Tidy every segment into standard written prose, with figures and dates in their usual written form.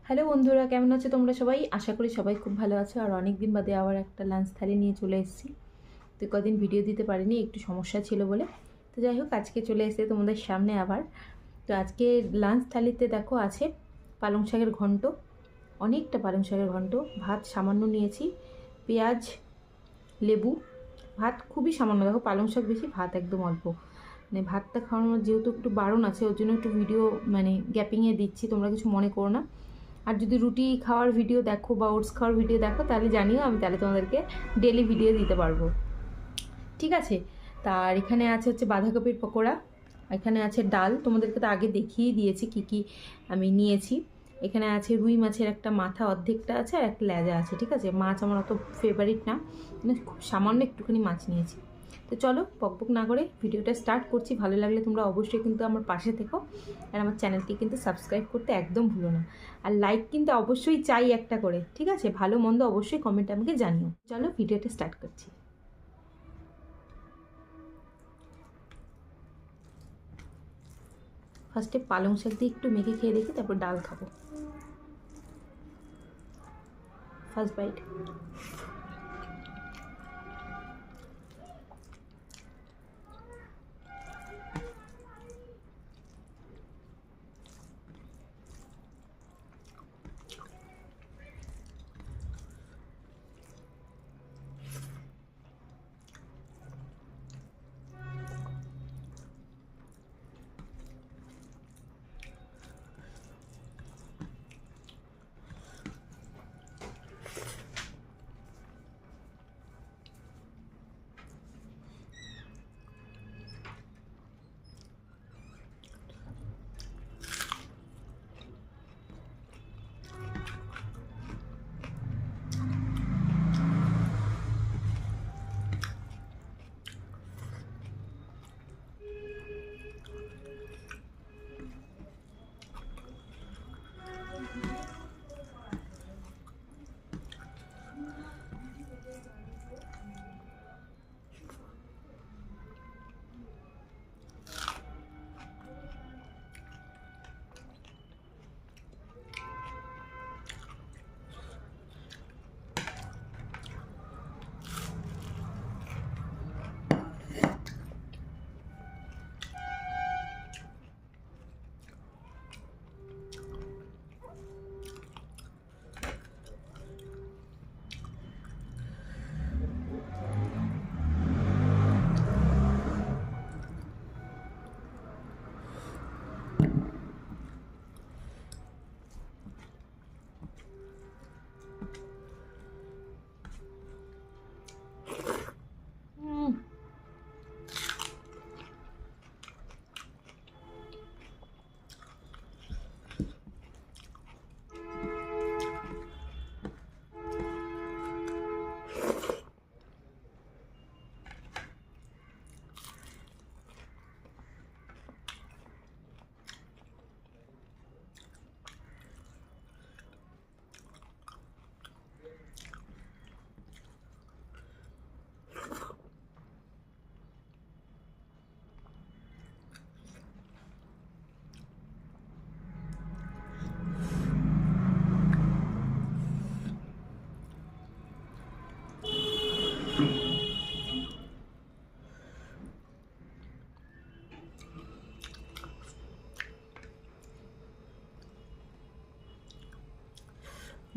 Hello বন্ধুরা, কেমন আছো তোমরা সবাই? আশা করি সবাই খুব ভালো আছো। আর অনেক দিন বাদে আবার একটা লাঞ্চ থালি নিয়ে চলে এসেছি। তো কদিন ভিডিও দিতে পারিনি, একটু সমস্যা ছিল বলে। তো যাই হোক, আজকে চলে এসেছে তোমাদের সামনে আবার। তো আজকে লাঞ্চ থালিতে দেখো আছে পালং শাকের ঘন্ট, অনেকটা পালং শাকের ঘন্ট, ভাত সামান্য নিয়েছি, পেঁয়াজ, লেবু, ভাত খুবই সামান্য, দেখো পালং শাক বেশি, ভাত একদম অল্প। মানে ভাতটা খাওয়ানোর যেহেতু একটু বারণ আছে, ওর জন্য একটু ভিডিও মানে গ্যাপিংয়ে দিচ্ছি, তোমরা কিছু মনে করো না। আর যদি রুটি খাওয়ার ভিডিও দেখো বা ওটস খাওয়ার ভিডিও দেখো তাহলে জানিও, আমি তাহলে তোমাদেরকে ডেলি ভিডিও দিতে পারবো, ঠিক আছে? তার এখানে আছে হচ্ছে বাঁধাকপির পকোড়া, এখানে আছে ডাল, তোমাদেরকে তো আগে দেখিয়ে দিয়েছি কি কি আমি নিয়েছি। এখানে আছে রুই মাছের একটা মাথা অর্ধেকটা আছে আর একটা লেজা আছে, ঠিক আছে? মাছ আমার অত ফেভারিট না, মানে খুব সামান্য একটুখানি মাছ নিয়েছি। তো চলো বকবক না করে ভিডিওটা স্টার্ট করছি। ভালো লাগলে তোমরা অবশ্যই কিন্তু আমার পাশে থেকো, আর আমার চ্যানেলটি কিন্তু সাবস্ক্রাইব করতে একদম ভুলো না। আর লাইক কিন্তু অবশ্যই চাই একটা করে, ঠিক আছে? ভালো মন্দ অবশ্যই কমেন্টে আমাকে জানিও। চলো ভিডিওটা স্টার্ট করছি। ফার্স্টে পালং শাক দিয়ে একটু মেখে খেয়ে দেখি, তারপর ডাল খাবো। First bite.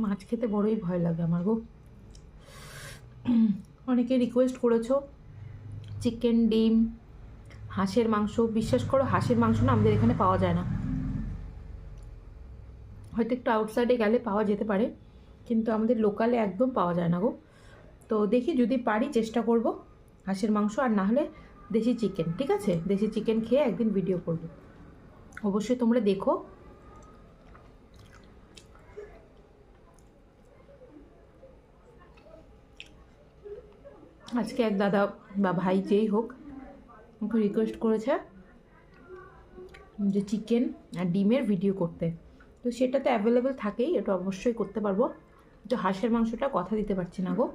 মাছ খেতে বড়ই ভয় লাগে আমার গো। অনেকে রিকোয়েস্ট করেছো চিকেন, ডিম, হাঁসের মাংস। বিশ্বাস করো, হাঁসের মাংস না আমাদের এখানে পাওয়া যায় না, হয়তো একটু আউটসাইডে গেলে পাওয়া যেতে পারে, কিন্তু আমাদের লোকালে একদম পাওয়া যায় না গো। তো দেখি যদি পারি চেষ্টা করব হাঁসের মাংস, আর না হলে দেশি চিকেন, ঠিক আছে? দেশি চিকেন খেয়ে একদিন ভিডিও করব, অবশ্যই তোমরা দেখো। আজকে এক দাদা বা ভাই যেই হোক আমাকে রিকোয়েস্ট করেছে যে চিকেন আর ডিমের ভিডিও করতে, তো সেটা তো অ্যাভেলেবেল থাকেই, এটা অবশ্যই করতে পারবো। তো হাঁসের মাংসটা কথা দিতে পারছি না গো,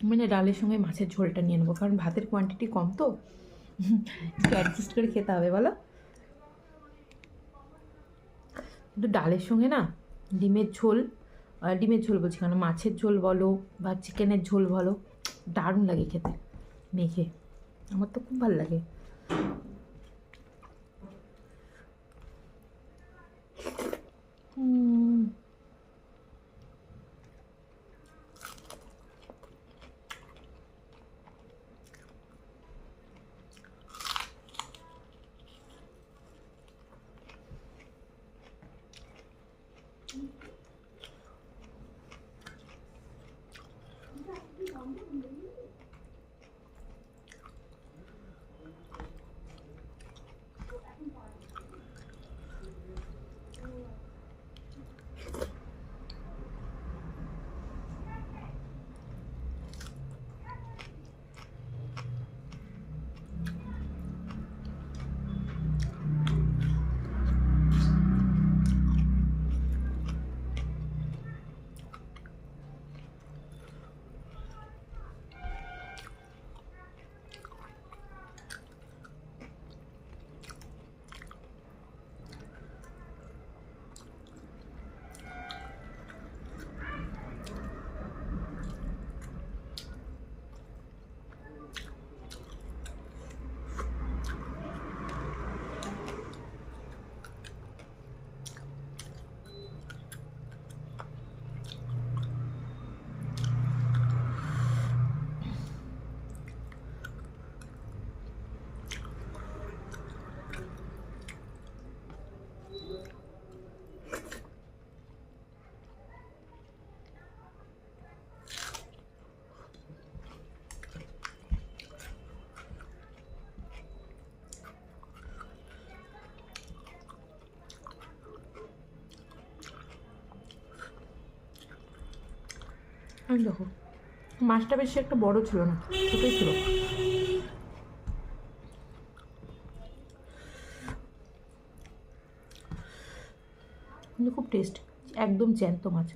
মানে ডালের সঙ্গে মাছের ঝোলটা নিয়ে নেবো, কারণ ভাতের কোয়ান্টিটি কম, তো একটু অ্যাডজাস্ট করে খেতে হবে বলো। কিন্তু ডালের সঙ্গে না ডিমের ঝোল, ডিমের ঝোল বলছি কেন, মাছের ঝোল বলো বা চিকেনের ঝোল বলো, দারুণ লাগে খেতে মেখে। আমার তো খুব ভালো লাগে। দেখো মাছটা বেশি একটা বড় ছিল না, ছোটোই ছিল। কিন্তু খুব টেস্ট, একদম জ্যান্ত মাছ।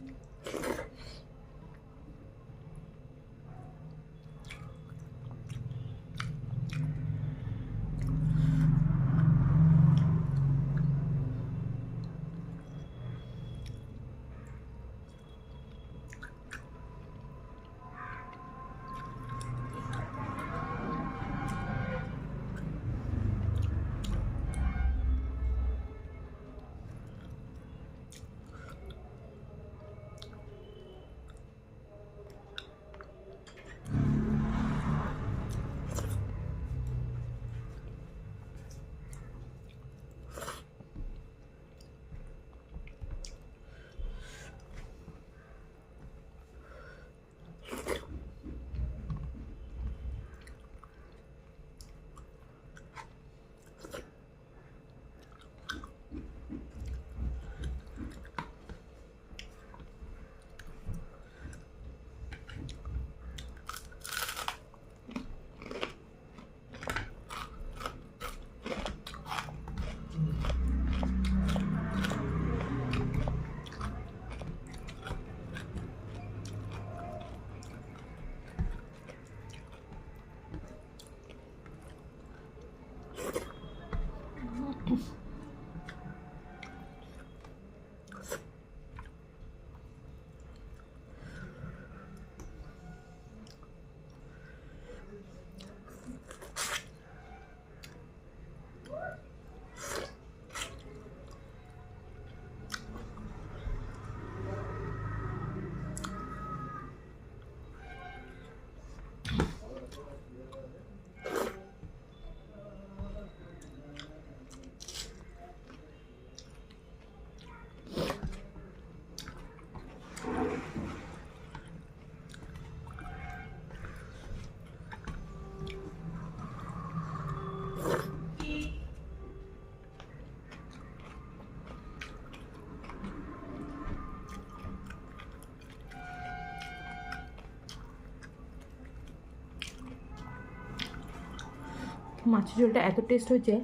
মাছের ঝোলটা এত টেস্ট হয়েছে,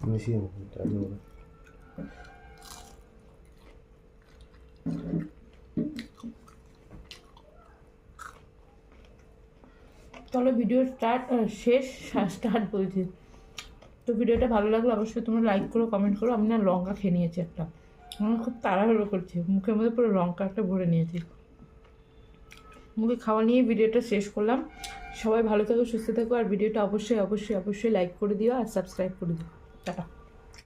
মিশিয়ে নেবো, টাইম নেবো না। চলো ভিডিও শেষ বলছি। তো ভিডিওটা ভালো লাগলে অবশ্যই তোমরা লাইক করো, কমেন্ট করো। আমি না লঙ্কা খেয়ে নিয়েছি একটা, আমার খুব তাড়াহুড়ো করছে, মুখের মধ্যে পুরো লঙ্কা একটা ভরে নিয়েছি। মুখে খাওয়া নিয়ে ভিডিওটা শেষ করলাম। সবাই ভালো থেকো, সুস্থ থেকো, আর ভিডিওটা অবশ্যই অবশ্যই অবশ্যই লাইক করে দিও আর সাবস্ক্রাইব করে দিও। টাটা।